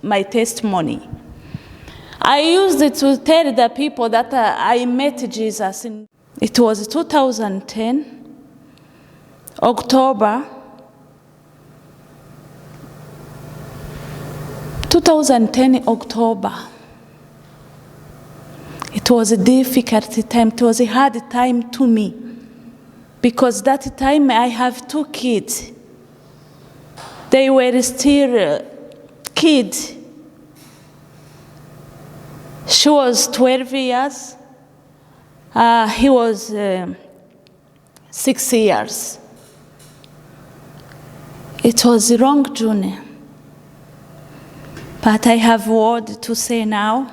my testimony. I used it to tell the people that I met Jesus. It was 2010, October. 2010 October. It was a difficult time. It was a hard time to me because that time I have 2 kids. They were still kids. She was 12 years. He was 6 years. It was a long journey. But I have a word to say now.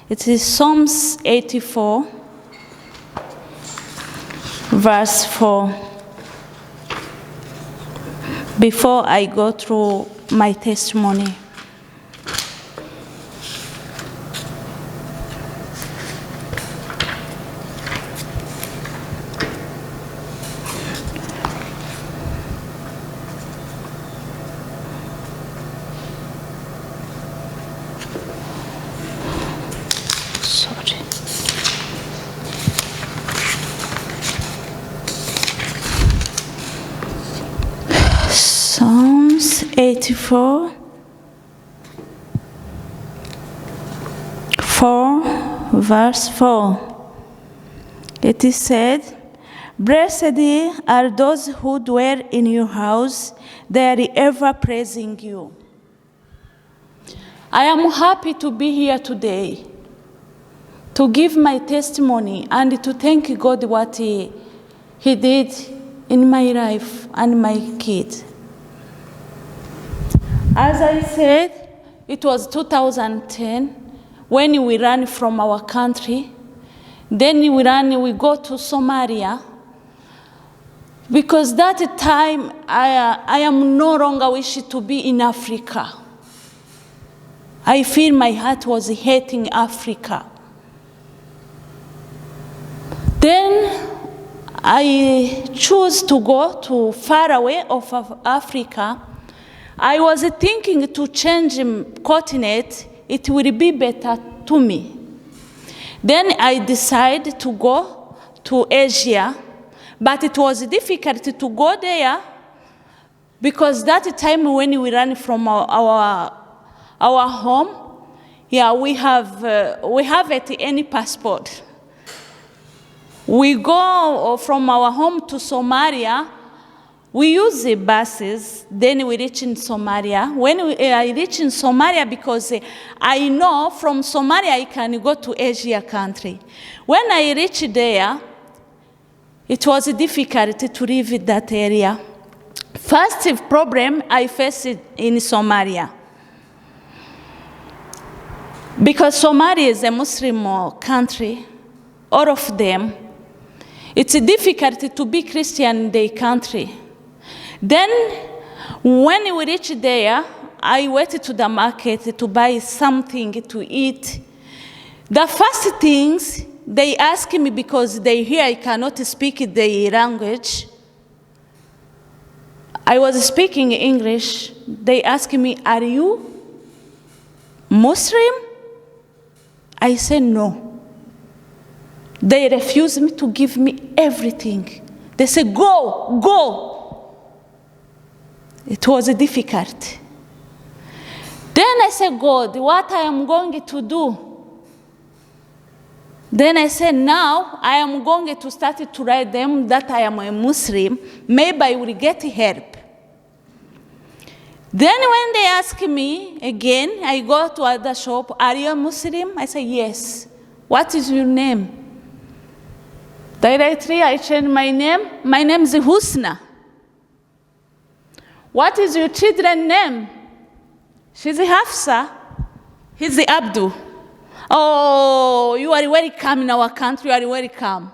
It is Psalms 84, verse 4. Before I go through my testimony. Psalms 84, 4, verse 4. It is said, "Blessed are those who dwell in your house, they are ever praising you." I am happy to be here today, to give my testimony and to thank God what He did in my life and my kids. As I said, it was 2010 when we ran from our country. Then we go to Somalia. Because that time, I am no longer wishing to be in Africa. I feel my heart was hating Africa. Then I chose to go to far away of Africa. I was thinking to change continent, it will be better to me. Then I decided to go to Asia, but it was difficult to go there because that time when we ran from our home, we haven't any passport. We go from our home to Somalia. We use the buses, then we reach in Somalia. When I reach in Somalia, because I know from Somalia I can go to Asia country. When I reach there, it was difficult to leave that area. First problem I faced in Somalia. Because Somalia is a Muslim country, all of them, it's difficult to be Christian in their country. Then, when we reached there, I went to the market to buy something to eat. The first things they asked me, because they hear I cannot speak their language. I was speaking English. They asked me, "Are you Muslim?" I said no. They refused me to give me everything. They said, "Go, go." It was difficult. Then I said, "God, what I am going to do?" Then I said, "Now I am going to start to write them that I am a Muslim. Maybe I will get help." Then when they ask me again, I go to other shop, "Are you a Muslim?" I say, "Yes." "What is your name?" Directly I change my name. My name is Husna. "What is your children's name?" She's Hafsa. He's Abdul. "Oh, you are welcome in our country, you are welcome."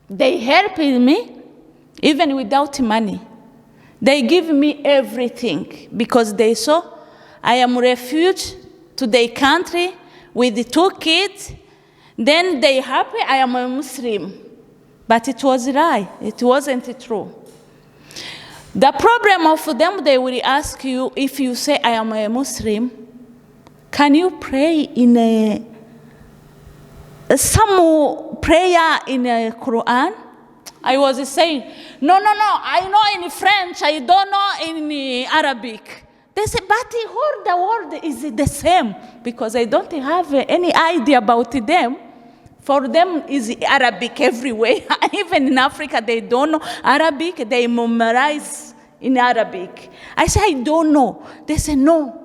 They helped me, even without money. They give me everything because they saw I am a refugee to their country with the 2 kids. Then they happy I am a Muslim. But it was a lie. It wasn't true. The problem of them, they will ask you, if you say I am a Muslim, can you pray in some prayer in the Quran? I was saying, no, I know in French, I don't know in Arabic. They said, but the word is the same, because I don't have any idea about them. For them, is Arabic everywhere. Even in Africa, they don't know Arabic. They memorize in Arabic. I say, I don't know. They say, no.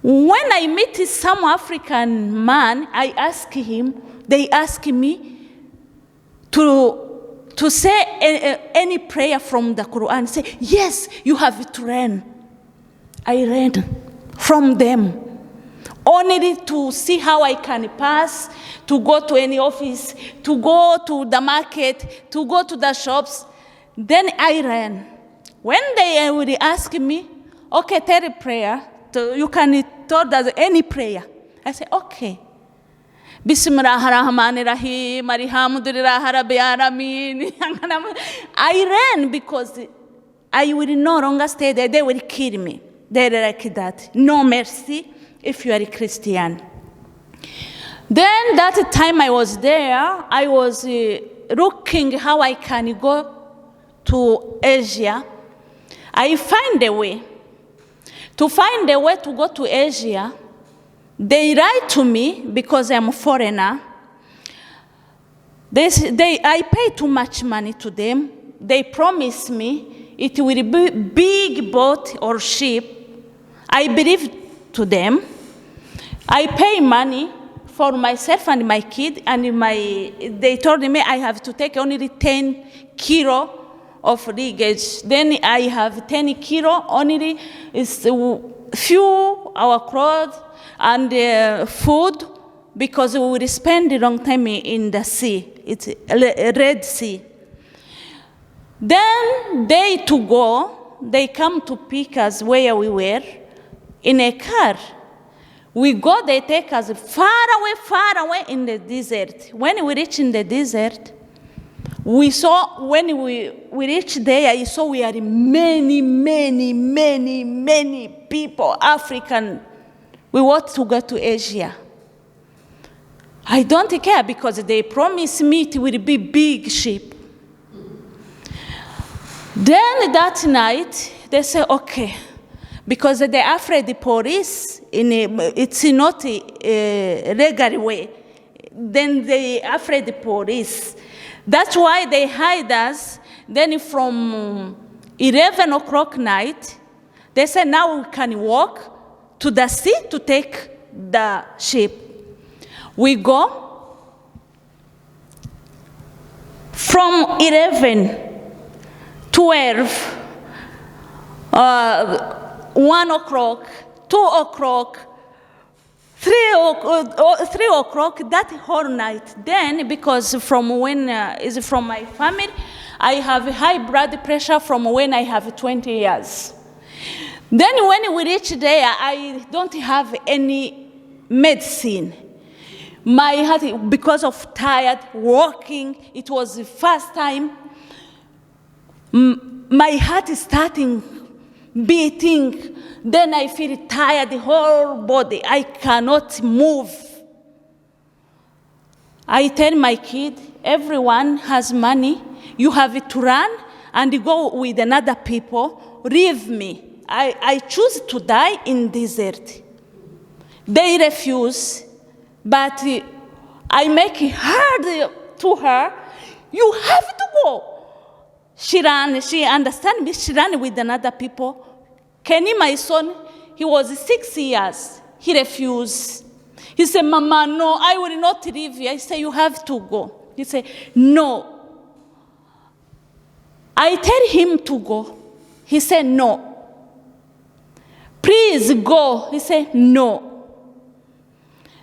When I meet some African man, I ask him, they ask me to say any prayer from the Quran. Say, yes, you have to learn. I learn from them. Only to see how I can pass, to go to any office, to go to the market, to go to the shops. Then I ran. When they would ask me, okay, tell a prayer, you can tell us any prayer. I say, okay. Bismillahirrahmanirrahim, alhamdulillah rabbil alamin. I ran because I will no longer stay there. They will kill me. They're like that. No mercy. If you are a Christian. Then that time I was there, I was looking how I can go to Asia. I find a way. To find a way to go to Asia, they write to me because I'm a foreigner. I pay too much money to them. They promise me it will be big boat or ship. I believe to them. I pay money for myself and my kid, and they told me I have to take only 10 kilo of luggage. Then I have 10 kilo, only is few our clothes and food, because we will spend a long time in the sea. It's a Red Sea. Then they come to pick us where we were, in a car. We go, they take us far away in the desert. When we reach in the desert, we saw, when we reached there, I saw we are many people, African. We want to go to Asia. I don't care, because they promised me it will be big ship. Then that night, they say, okay, because they're afraid the police, it's not a legal way. Then they afraid the police. That's why they hide us. Then from 11 o'clock night, they say now we can walk to the sea to take the ship. We go from 11, 12, 1 o'clock, 2 o'clock, 3 o'clock, that whole night. Then, because from when is from my family, I have high blood pressure from when I have 20 years. Then when we reach there, I don't have any medicine. My heart, because of tired, walking, it was the first time, my heart is starting beating. Then I feel tired, the whole body. I cannot move. I tell my kid, everyone has money. You have to run and go with another people. Leave me. I choose to die in desert. They refuse, but I make it hard to her. You have to go. She ran. She understands me. She ran with another people. Kenny, my son, he was 6 years. He refused. He said, Mama, no, I will not leave you. I said, you have to go. He said, no. I tell him to go. He said, no. Please go. He said, no.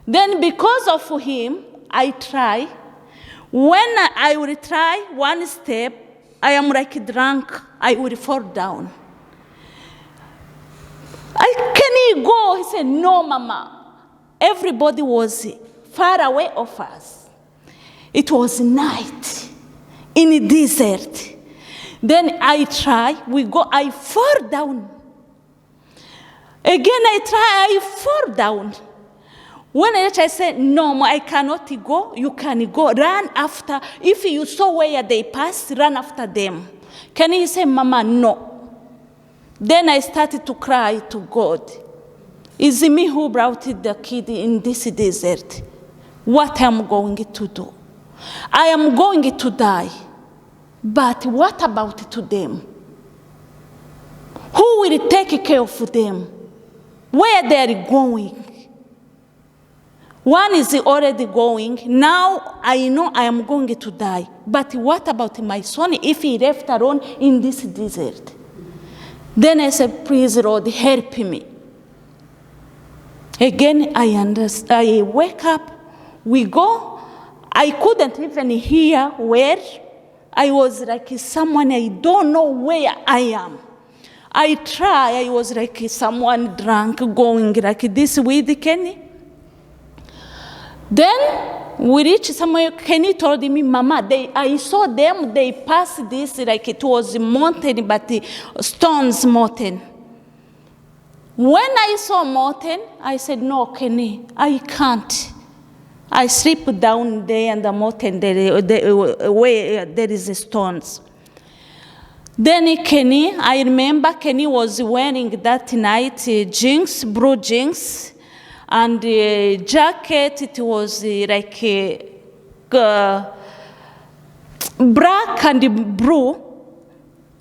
Then because of him, I try. When I will try one step, I am like drunk. I will fall down. Can he go? He said, no, Mama. Everybody was far away of us. It was night in the desert. Then I try, we go, I fall down. Again, I fall down. When I said, no, I cannot go, you can go. Run after. If you saw where they passed, run after them. Can he say, Mama, no? Then I started to cry to God. Is it me who brought the kid in this desert? What am I going to do? I am going to die. But what about to them? Who will take care of them? Where they are going? One is already going. Now I know I am going to die. But what about my son if he left alone in this desert? Then I said, please, Lord, help me. Again, I wake up, we go. I couldn't even hear where. I was like someone, I don't know where I am. I try, I was like someone drunk going like this with Kenny. Then we reached somewhere. Kenny told me, Mama, I saw them, they passed this like it was a mountain, but the stones mountain. When I saw mountain, I said, no, Kenny, I can't. I sleep down there in the mountain where there is stones. Then Kenny, I remember Kenny was wearing that night jeans, blue jeans, and the jacket, it was like black and blue.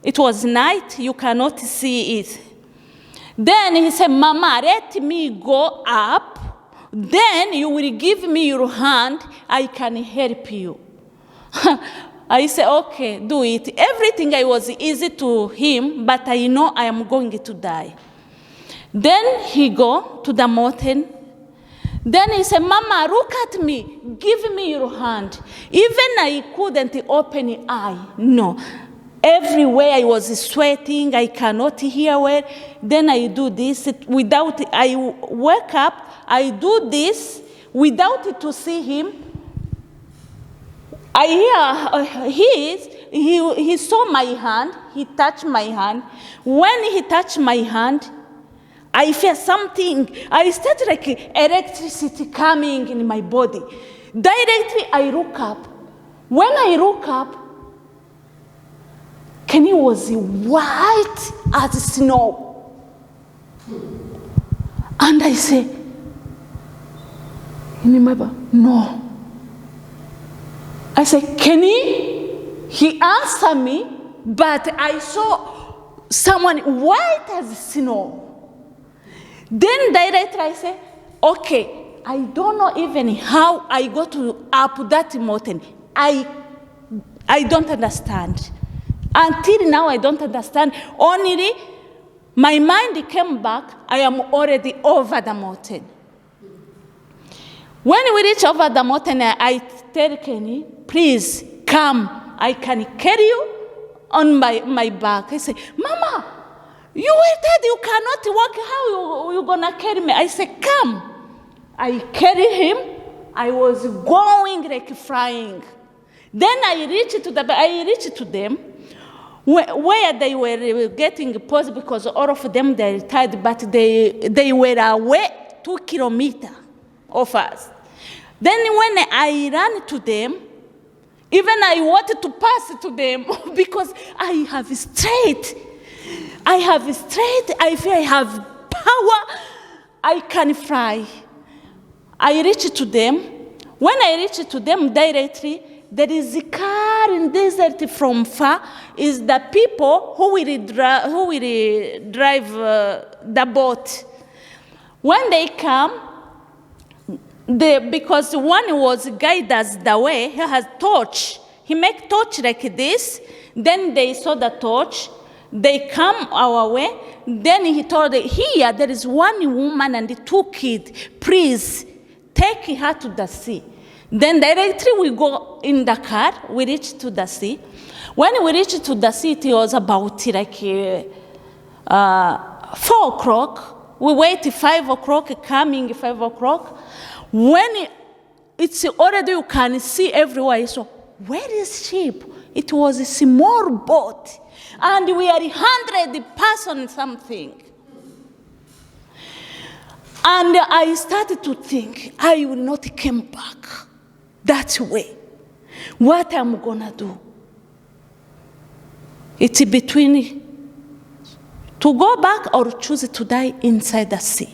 It was night, you cannot see it. Then he said, Mama, let me go up. Then you will give me your hand, I can help you. I said, okay, do it. Everything I was easy to him, but I know I am going to die. Then he go to the mountain. Then he said, Mama, look at me. Give me your hand. Even I couldn't open an eye. No. Everywhere I was sweating. I cannot hear well. Then I do this without, I wake up. I do this without to see him. I hear he saw my hand. He touched my hand. When he touched my hand, I felt something. I started like electricity coming in my body. Directly, I look up. When I look up, Kenny was white as snow. And I say, no. I said, Kenny? He answered me, but I saw someone white as snow. Then directly I said, okay, I don't know even how I got up that mountain. I don't understand. Until now, I don't understand. Only my mind came back, I am already over the mountain. When we reach over the mountain, I tell Kenny, please come. I can carry you on my back. I say, Mama, you waited, you cannot walk. How you gonna carry me? I say, come. I carry him. I was going like flying. Then I reached to them where they were getting paused because all of them they tired, but they were away 2 kilometers of us. Then when I ran to them, even I wanted to pass to them because I have strength. I feel I have power. I can fly. I reached to them. When I reached to them directly, there is a car in desert from far. Is the people who will drive the boat. When they come, because one was guide us the way, he has torch. He make torch like this. Then they saw the torch. They come our way. Then he told them, here there is one woman and 2 kids. Please take her to the sea. Then directly we go in the car. We reach to the sea. When we reached to the sea, it was about like 4 o'clock. We wait 5 o'clock, coming 5 o'clock. When it's already, you can see everywhere. So where is ship? It was a small boat. And we are 100 persons something. And I started to think, I will not come back that way. What am I gonna do? It's between to go back or choose to die inside the sea.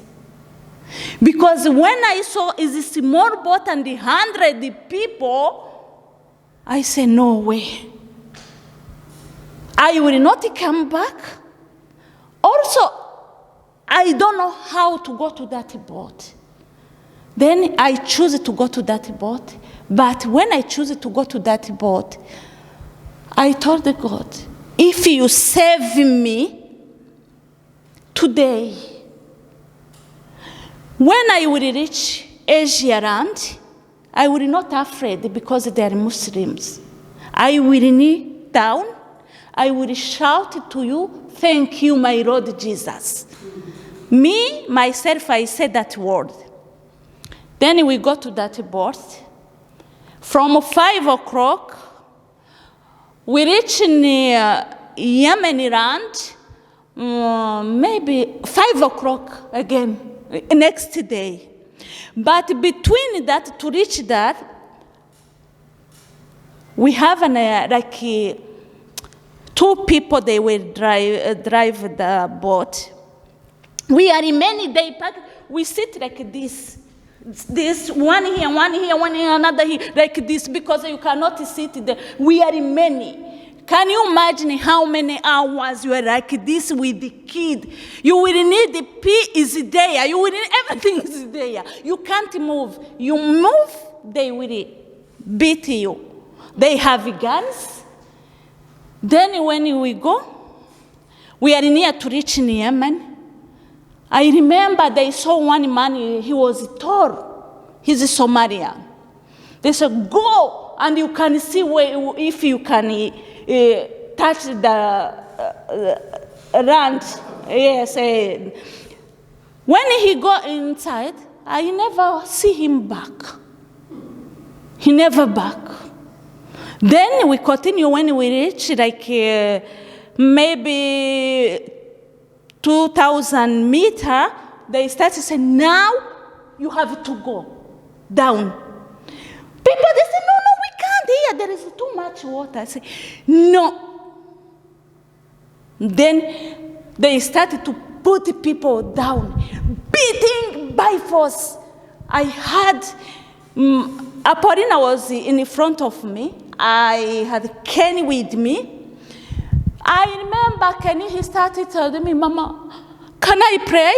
Because when I saw is a small boat and 100 people, I said, no way. I will not come back. Also, I don't know how to go to that boat. Then I choose to go to that boat. But when I choose to go to that boat, I told God, if you save me today, when I will reach Asia land, I will not afraid because they are Muslims. I will kneel down. I will shout to you, thank you, my Lord Jesus. Me, myself, I said that word. Then we go to that boat. From 5 o'clock, we reach near Yemen land, maybe 5 o'clock again, next day. But between that, to reach that, we have two people, they will drive the boat. We are in many days, we sit like this. This, one here, another here, like this, because you cannot sit there. We are in many. Can you imagine how many hours you are like this with the kid? You will need the pee is there. You will need everything is there. You can't move. You move, they will beat you. They have guns. Then when we go, we are near to reach in Yemen. I remember they saw one man, he was tall. He's a Somalian. They said, go, and you can see where, if you can touch the land. Yes. When he go inside, I never see him back. He never back. Then we continue when we reach maybe 2,000 meters, they start to say, now you have to go down. People, they say, no, we can't here. There is too much water. I say, no. Then they started to put people down, beating by force. I had, Apollina was in front of me. I had Kenny with me. I remember Kenny, he started telling me, Mama, can I pray?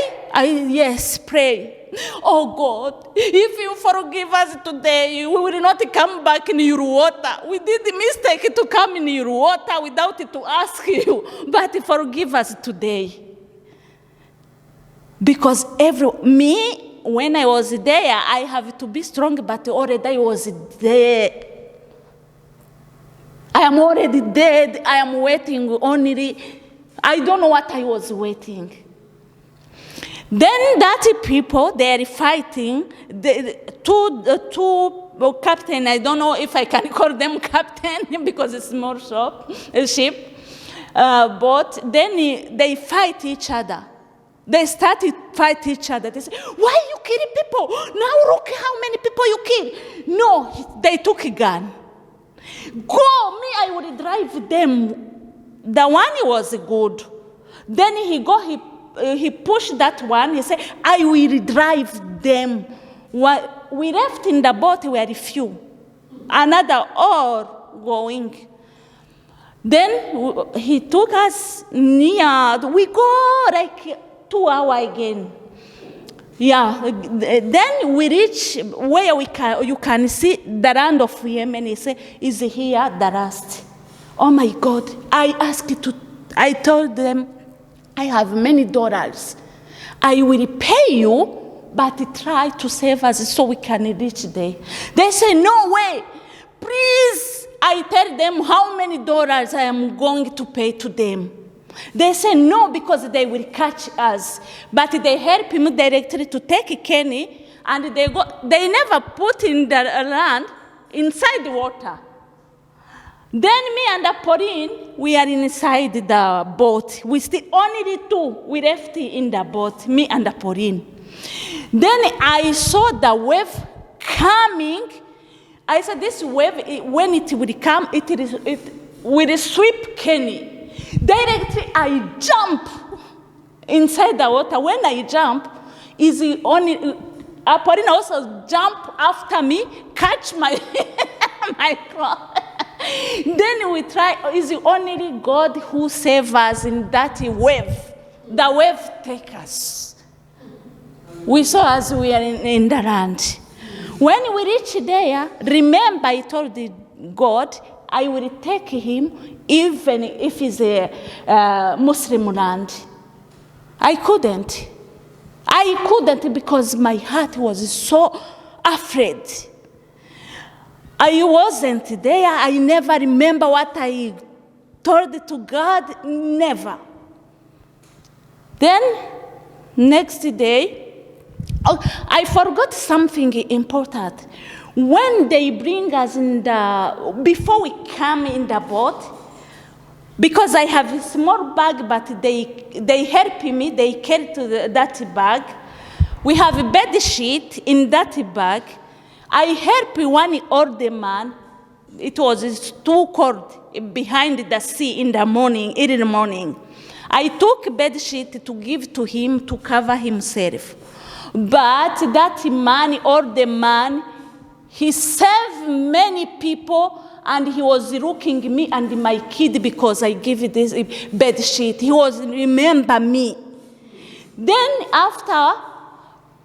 Yes, pray. Oh God, if you forgive us today, we will not come back in your water. We did the mistake to come in your water without to ask you, but forgive us today. Because me, when I was there, I have to be strong, but already I was there. I am already dead. I am waiting only. I don't know what I was waiting. Then that people, they are fighting. The two captain, I don't know if I can call them captain because it's more ship. But then they fight each other. They started fight each other. They say, why you killing people? Now look how many people you kill. No, they took a gun. Go, me, I will drive them. The one was good. Then he pushed that one. He said, I will drive them. We left in the boat, we were few. Another all going. Then he took us near. We go like 2 hours again. Yeah, then we reach where you can see the land of Yemen. He said, is here the last. Oh my God, I told them, I have many dollars. I will pay you, but try to save us so we can reach there. They say, no way, please. I tell them how many dollars I am going to pay to them. They say no because they will catch us. But they help him directly to take Kenny, and they never put in the land inside the water. Then me and Pauline, we are inside the boat. We still only two. We left in the boat, me and Pauline. Then I saw the wave coming. I said, this wave, when it will come, it will sweep Kenny. Directly, I jump inside the water. When I jump, Apolline also jump after me, catch my my cloth. Then we try. It's only God who saves us in that wave. The wave takes us. We saw as we are in the land. When we reach there, remember I told God, I will take him even if it's a Muslim land. I couldn't because my heart was so afraid. I wasn't there. I never remember what I told to God, never. Then, next day, I forgot something important. When they bring us before we come in the boat, because I have a small bag, but they help me, they carry that bag. We have a bed sheet in that bag. I help one older man. It was too cold behind the sea in the morning, early morning. I took a bed sheet to give to him to cover himself. But that man, older man, he saved many people, and he was looking at me and my kid because I gave this bed sheet. He was remember me. Then after,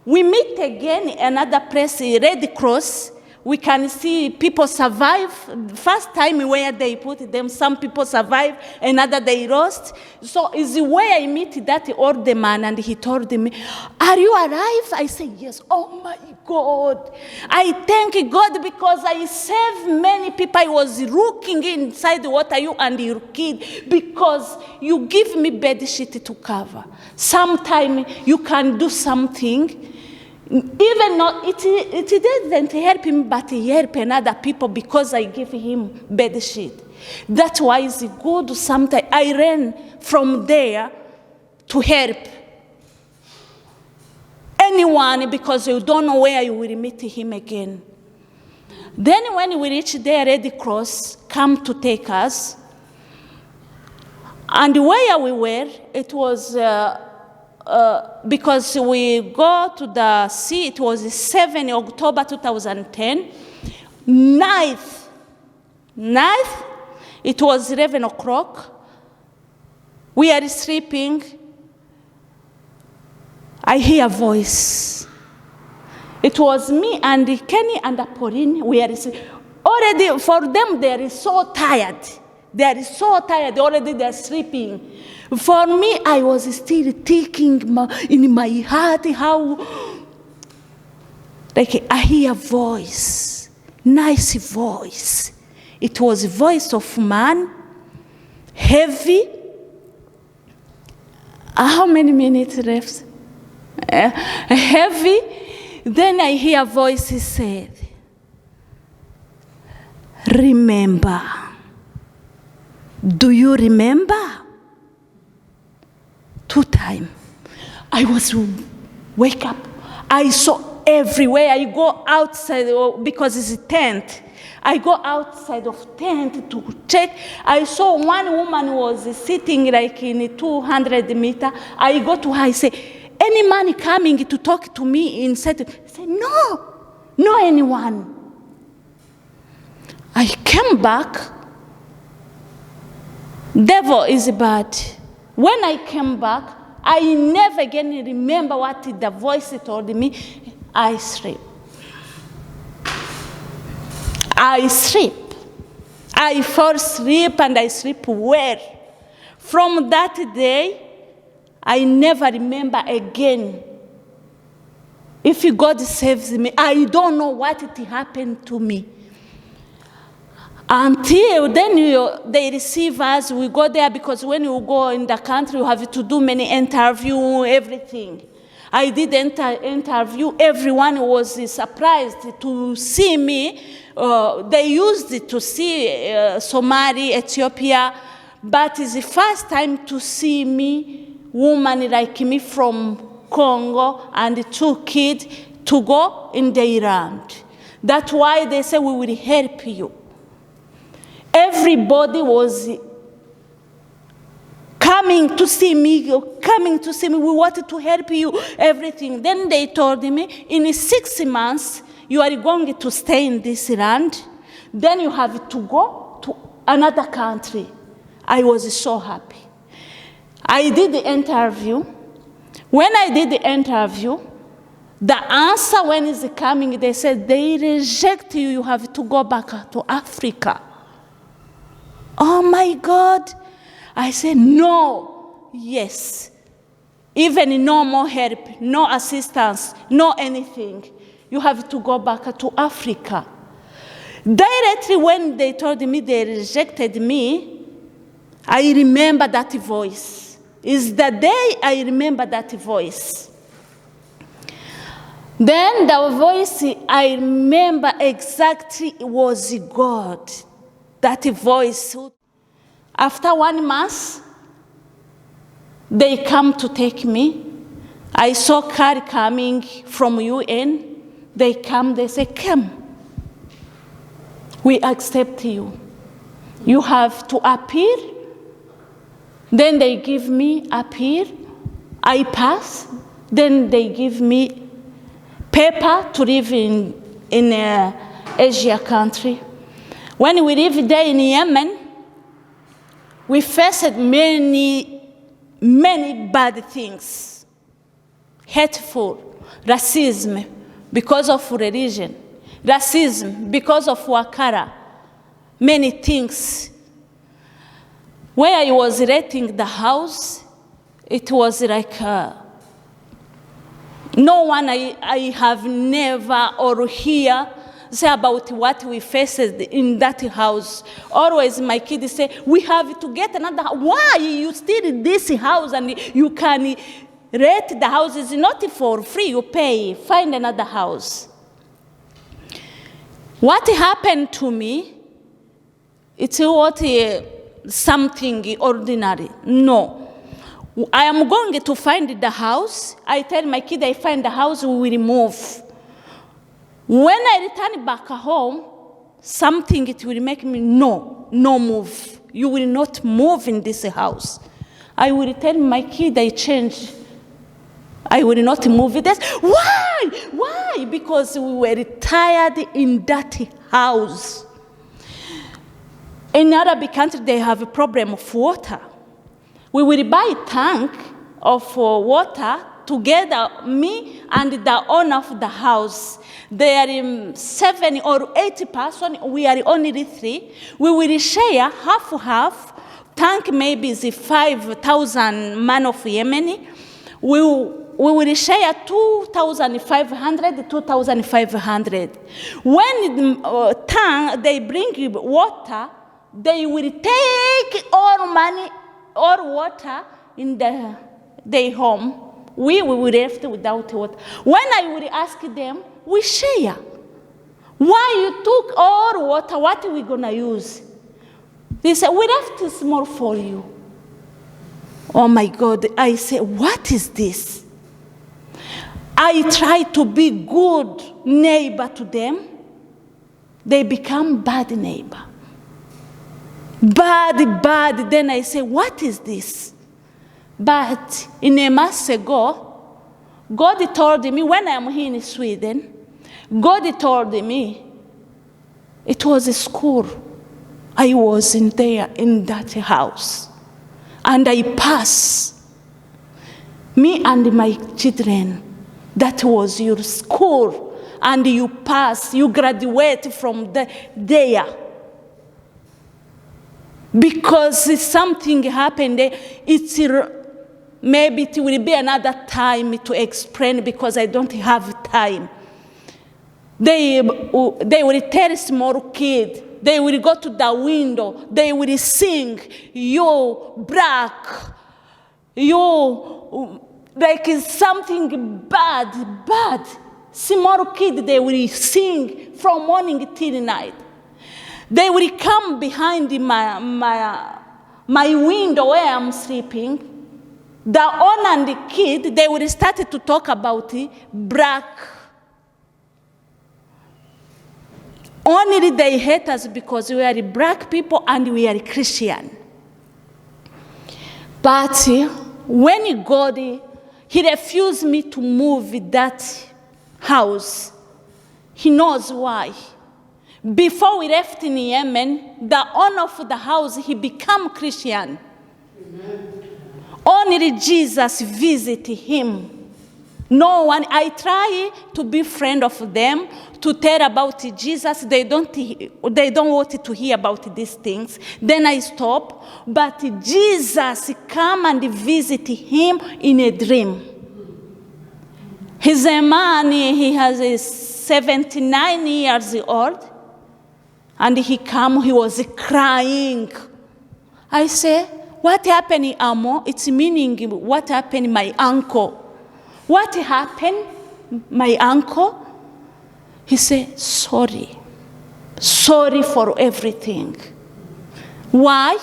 we meet again another place, Red Cross. We can see people survive. First time where they put them, some people survive, another they lost. So it's where I meet that older man, and he told me, "Are you alive?" I say, "Yes." Oh my God. I thank God because I saved many people. I was looking inside the water, you and your kid, because you give me bed sheet to cover. Sometimes you can do something. Even though it didn't help him, but he helped another people because I gave him bed sheet. That's why it's good. Sometimes I ran from there to help anyone because you don't know where you will meet him again. Then when we reach there, Red Cross come to take us. And where we were, it was... because we go to the sea, it was 7 October 2010. 9th, it was 11 o'clock. We are sleeping. I hear a voice. It was me and Kenny and Apolline. We are already, for them, they are so tired. They are so tired, already they are sleeping. For me, I was still thinking in my heart how, like I hear a voice, nice voice. It was a voice of man, heavy. How many minutes left? Heavy. Then I hear a voice, he said, "Remember. Do you remember?" 2 times. I was wake up. I saw everywhere. I go outside because it's a tent. I go outside of tent to check. I saw one woman was sitting like in 200 meters. I go to her. I say, "Any man coming to talk to me inside?" I say, no anyone. I came back. Devil is bad. When I came back, I never again remember what the voice told me. I sleep. I fall asleep and I sleep well. From that day, I never remember again. If God saves me, I don't know what happened to me. Until then, they receive us, we go there, because when you go in the country, you have to do many interviews, everything. I did interview, everyone was surprised to see me. They used it to see Somali, Ethiopia, but it's the first time to see me, woman like me from Congo and 2 kids to go in their land. That's why they say we will help you. Everybody was coming to see me. We wanted to help you, everything. Then they told me, in 6 months, you are going to stay in this land. Then you have to go to another country. I was so happy. I did the interview. When I did the interview, the answer when it's coming, they said, they reject you. You have to go back to Africa. Oh, my God. I said, no, yes. Even no more help, no assistance, no anything. You have to go back to Africa. Directly when they told me they rejected me, I remember that voice. It's the day I remember that voice. Then the voice I remember exactly was God. That voice. After 1 month, they come to take me. I saw car coming from UN. They come, they say, come. We accept you. You have to appear. Then they give me appear. I pass. Then they give me paper to live in Asia country. When we live there in Yemen, we faced many bad things. Hateful, racism because of religion, racism because of Wakara, many things. When I was renting the house, it was like no one I have never or hear say about what we faced in that house. Always my kids say, we have to get another house. Why you still in this house and you can rent the house? It's not for free, you pay, find another house. What happened to me, it's what something ordinary. No. I am going to find the house. I tell my kid I find the house, we will move. When I return back home, something it will make me, no move. You will not move in this house. I will tell my kid I change. I will not move it. Why? Because we were tired in that house. In Arabic country, they have a problem of water. We will buy a tank of water together, me and the owner of the house. There are 7 or 8 persons. We are only 3. We will share half. Tank maybe is 5,000 man of Yemen. We will share 2,500, 2,500. When tank they bring water, they will take all money or water in their home. We will left without water. When I will ask them, we share. Why you took all water? What are we gonna use? They say, we left small for you. Oh my God, I say, what is this? I try to be good neighbor to them. They become bad neighbor. Bad. Then I say, what is this? But in a month ago, God told me, when I'm here in Sweden, God told me, it was a school. I was in that house. And I passed. Me and my children, that was your school. And you pass, you graduate from there. Because something happened there, maybe it will be another time to explain because I don't have time. They will tell small kids, they will go to the window, they will sing, you black, you, like something bad. Small kids, they will sing from morning till night. They will come behind my window where I'm sleeping. the owner and the kid, they will start to talk about black. Only they hate us because we are black people and we are Christian. But when God, he refused me to move that house. He knows why. Before we left in Yemen, the owner of the house, he became Christian. Amen. Only Jesus visited him. No one. I try to be friend of them, to tell about Jesus. They don't want to hear about these things. Then I stop. But Jesus come and visit him in a dream. He's a man, he has 79 years old. And he came, he was crying. I say, what happened, Amo? It's meaning, what happened, my uncle? What happened, my uncle? He said, sorry. Sorry for everything. Why?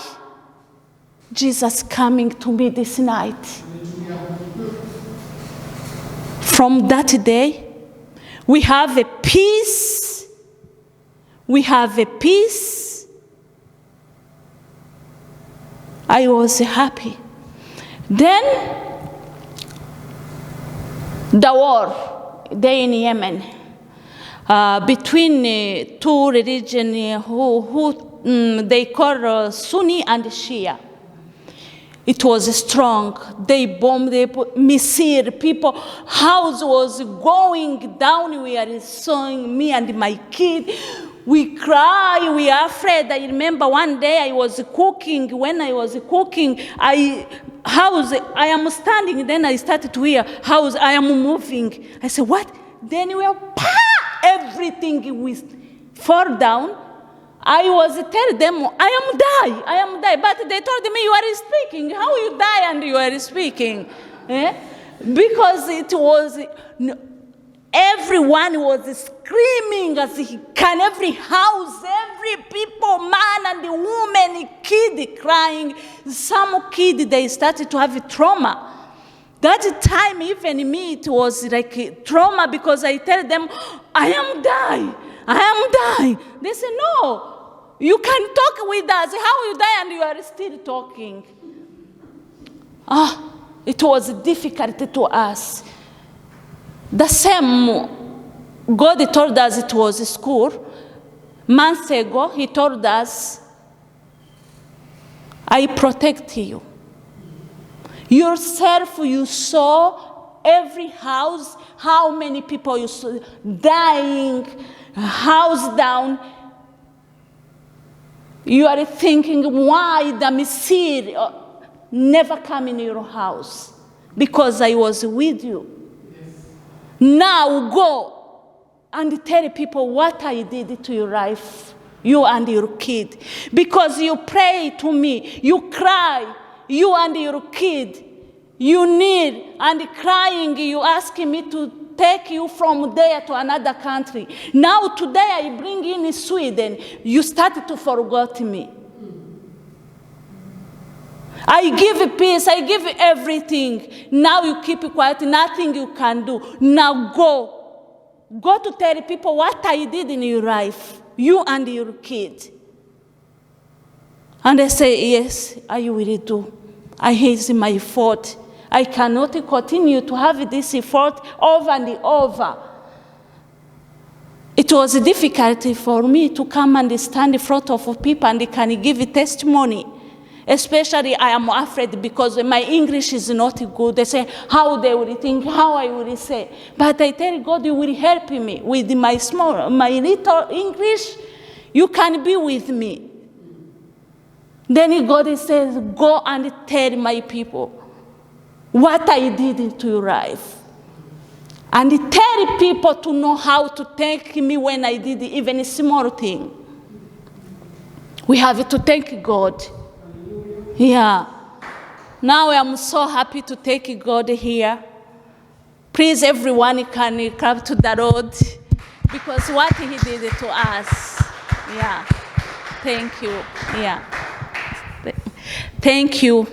Jesus coming to me this night. From that day, we have a peace. We have a peace. I was happy. Then, the war there in Yemen between two religions who they call Sunni and Shia. It was strong. They bombed, they put missile. People, house was going down. We are sewing, me and my kid. We cry, we are afraid. I remember one day I was cooking. When I was cooking, I am standing. Then I started to hear, house, I am moving. I said, what? Then we were, everything we fall down. I was telling them, I am die. But they told me, you are speaking. How you die and you are speaking? Because it was, everyone was screaming as he can. Every house, every people, man and the woman, kid crying. Some kid, they started to have trauma. That time, even me, it was like a trauma because I tell them, I am die. They say, no. You can talk with us. How you die and you are still talking? It was difficult to us. The same, God told us it was a school. Months ago, he told us, I protect you. Yourself, you saw every house, how many people you saw dying, house down. You are thinking, why the missile never come in your house? Because I was with you. Yes. Now go and tell people what I did to your life, you and your kid. Because you pray to me, you cry, you and your kid, you need, and crying, you asking me to take you from there to another country. Now today I bring in Sweden. You started to forget me. I give peace, I give everything. Now you keep quiet, nothing you can do. Now go. Go to tell people what I did in your life, you and your kid. And I say, yes, I will do. It's my fault. I cannot continue to have this effort over and over. It was difficult for me to come and stand in front of people and can give a testimony. Especially I am afraid because my English is not good. They say how they will think, how I will say. But I tell God, you will help me with my little English. You can be with me. Then God says, go and tell my people what I did to your life. And tell people to know how to thank me when I did even a small thing. We have to thank God. Yeah. Now I am so happy to take God here. Please, everyone can clap to the Lord because what he did to us. Yeah. Thank you. Yeah. Thank you.